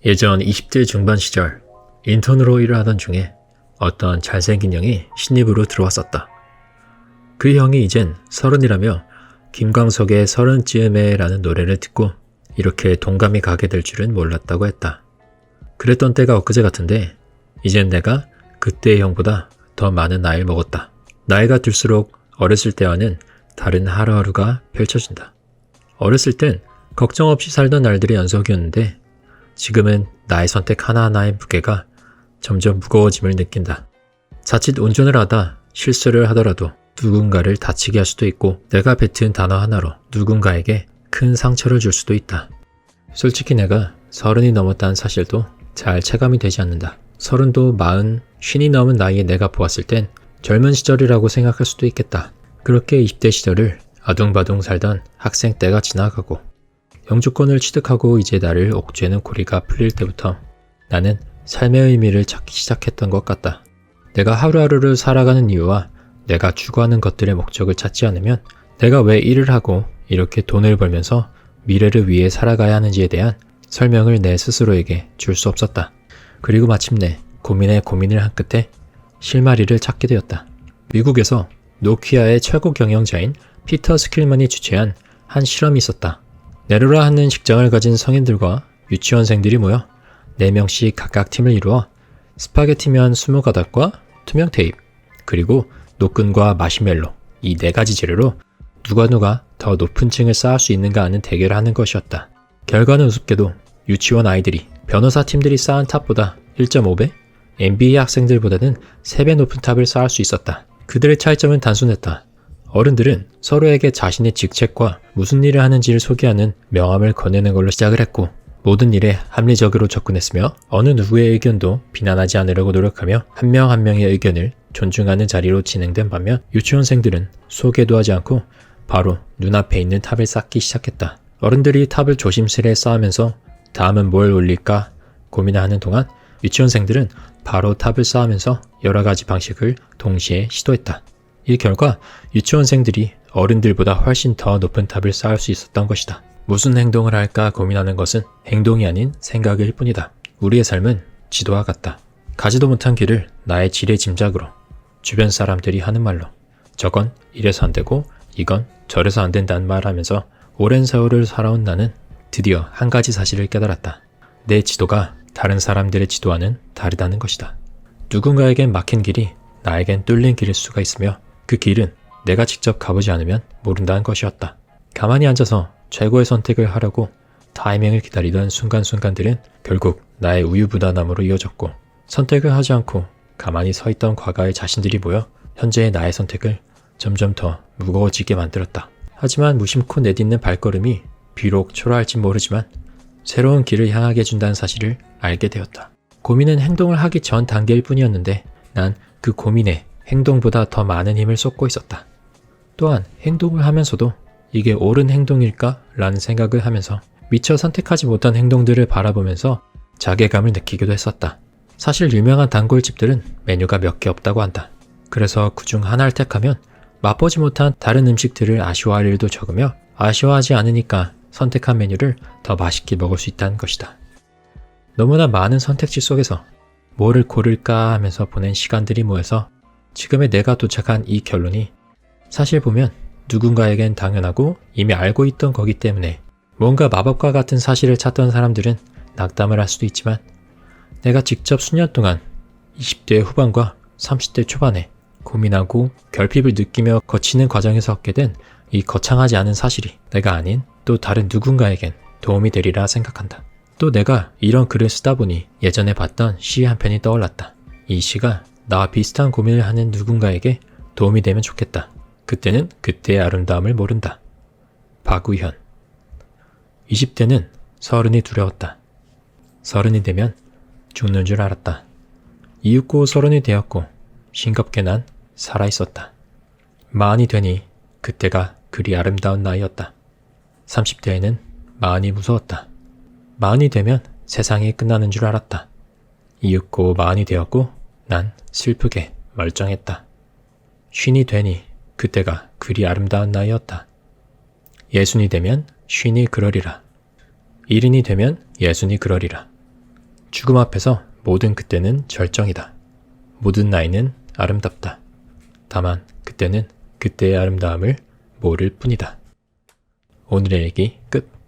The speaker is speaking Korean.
예전 20대 중반 시절 인턴으로 일을 하던 중에 어떤 잘생긴 형이 신입으로 들어왔었다. 그 형이 이젠 30이라며 김광석의 30쯤에 라는 노래를 듣고 이렇게 동감이 가게 될 줄은 몰랐다고 했다. 그랬던 때가 엊그제 같은데 이젠 내가 그때의 형보다 더 많은 나이를 먹었다. 나이가 들수록 어렸을 때와는 다른 하루하루가 펼쳐진다. 어렸을 땐 걱정 없이 살던 날들의 연속이었는데 지금은 나의 선택 하나하나의 무게가 점점 무거워짐을 느낀다. 자칫 운전을 하다 실수를 하더라도 누군가를 다치게 할 수도 있고 내가 뱉은 단어 하나로 누군가에게 큰 상처를 줄 수도 있다. 솔직히 내가 30이 넘었다는 사실도 잘 체감이 되지 않는다. 30도 40, 50이 넘은 나이에 내가 보았을 땐 젊은 시절이라고 생각할 수도 있겠다. 그렇게 20대 시절을 아둥바둥 살던 학생 때가 지나가고 영주권을 취득하고 이제 나를 옥죄는 고리가 풀릴 때부터 나는 삶의 의미를 찾기 시작했던 것 같다. 내가 하루하루를 살아가는 이유와 내가 추구하는 것들의 목적을 찾지 않으면 내가 왜 일을 하고 이렇게 돈을 벌면서 미래를 위해 살아가야 하는지에 대한 설명을 내 스스로에게 줄 수 없었다. 그리고 마침내 고민에 고민을 한 끝에 실마리를 찾게 되었다. 미국에서 노키아의 최고 경영자인 피터 스킬만이 주최한 한 실험이 있었다. 네로라 하는 직장을 가진 성인들과 유치원생들이 모여 4명씩 각각 팀을 이루어 스파게티면 20가닥과 투명 테이프, 그리고 노끈과 마시멜로, 이 4가지 재료로 누가 더 높은 층을 쌓을 수 있는가 하는 대결을 하는 것이었다. 결과는 우습게도 유치원 아이들이 변호사 팀들이 쌓은 탑보다 1.5배, MBA 학생들보다는 3배 높은 탑을 쌓을 수 있었다. 그들의 차이점은 단순했다. 어른들은 서로에게 자신의 직책과 무슨 일을 하는지를 소개하는 명함을 건네는 걸로 시작을 했고 모든 일에 합리적으로 접근했으며 어느 누구의 의견도 비난하지 않으려고 노력하며 한 명 한 명의 의견을 존중하는 자리로 진행된 반면 유치원생들은 소개도 하지 않고 바로 눈앞에 있는 탑을 쌓기 시작했다. 어른들이 탑을 조심스레 쌓으면서 다음은 뭘 올릴까 고민하는 동안 유치원생들은 바로 탑을 쌓으면서 여러 가지 방식을 동시에 시도했다. 이 결과 유치원생들이 어른들보다 훨씬 더 높은 탑을 쌓을 수 있었던 것이다. 무슨 행동을 할까 고민하는 것은 행동이 아닌 생각일 뿐이다. 우리의 삶은 지도와 같다. 가지도 못한 길을 나의 지레 짐작으로 주변 사람들이 하는 말로 저건 이래서 안 되고 이건 저래서 안 된다는 말 하면서 오랜 세월을 살아온 나는 드디어 한 가지 사실을 깨달았다. 내 지도가 다른 사람들의 지도와는 다르다는 것이다. 누군가에겐 막힌 길이 나에겐 뚫린 길일 수가 있으며 그 길은 내가 직접 가보지 않으면 모른다는 것이었다. 가만히 앉아서 최고의 선택을 하려고 타이밍을 기다리던 순간순간들은 결국 나의 우유부단함으로 이어졌고 선택을 하지 않고 가만히 서 있던 과거의 자신들이 모여 현재의 나의 선택을 점점 더 무거워지게 만들었다. 하지만 무심코 내딛는 발걸음이 비록 초라할진 모르지만 새로운 길을 향하게 해준다는 사실을 알게 되었다. 고민은 행동을 하기 전 단계일 뿐이었는데 난 그 고민에 행동보다 더 많은 힘을 쏟고 있었다. 또한 행동을 하면서도 이게 옳은 행동일까? 라는 생각을 하면서 미처 선택하지 못한 행동들을 바라보면서 자괴감을 느끼기도 했었다. 사실 유명한 단골집들은 메뉴가 몇 개 없다고 한다. 그래서 그중 하나를 택하면 맛보지 못한 다른 음식들을 아쉬워할 일도 적으며 아쉬워하지 않으니까 선택한 메뉴를 더 맛있게 먹을 수 있다는 것이다. 너무나 많은 선택지 속에서 뭐를 고를까 하면서 보낸 시간들이 모여서 지금의 내가 도착한 이 결론이 사실 보면 누군가에겐 당연하고 이미 알고 있던 거기 때문에 뭔가 마법과 같은 사실을 찾던 사람들은 낙담을 할 수도 있지만 내가 직접 수년 동안 20대 후반과 30대 초반에 고민하고 결핍을 느끼며 거치는 과정에서 얻게 된 이 거창하지 않은 사실이 내가 아닌 또 다른 누군가에겐 도움이 되리라 생각한다. 또 내가 이런 글을 쓰다 보니 예전에 봤던 시 한 편이 떠올랐다. 이 시가 나와 비슷한 고민을 하는 누군가에게 도움이 되면 좋겠다. 그때는 그때의 아름다움을 모른다. 박우현. 20대는 30이 두려웠다. 30이 되면 죽는 줄 알았다. 이윽고 30이 되었고 싱겁게 난 살아있었다. 40이 되니 그때가 그리 아름다운 나이였다. 30대에는 40이 무서웠다. 40이 되면 세상이 끝나는 줄 알았다. 이윽고 40이 되었고 난 슬프게 멀쩡했다. 50이 되니 그때가 그리 아름다운 나이였다. 60이 되면 50이 그러리라. 70이 되면 60이 그러리라. 죽음 앞에서 모든 그때는 절정이다. 모든 나이는 아름답다. 다만 그때는 그때의 아름다움을 모를 뿐이다. 오늘의 얘기 끝.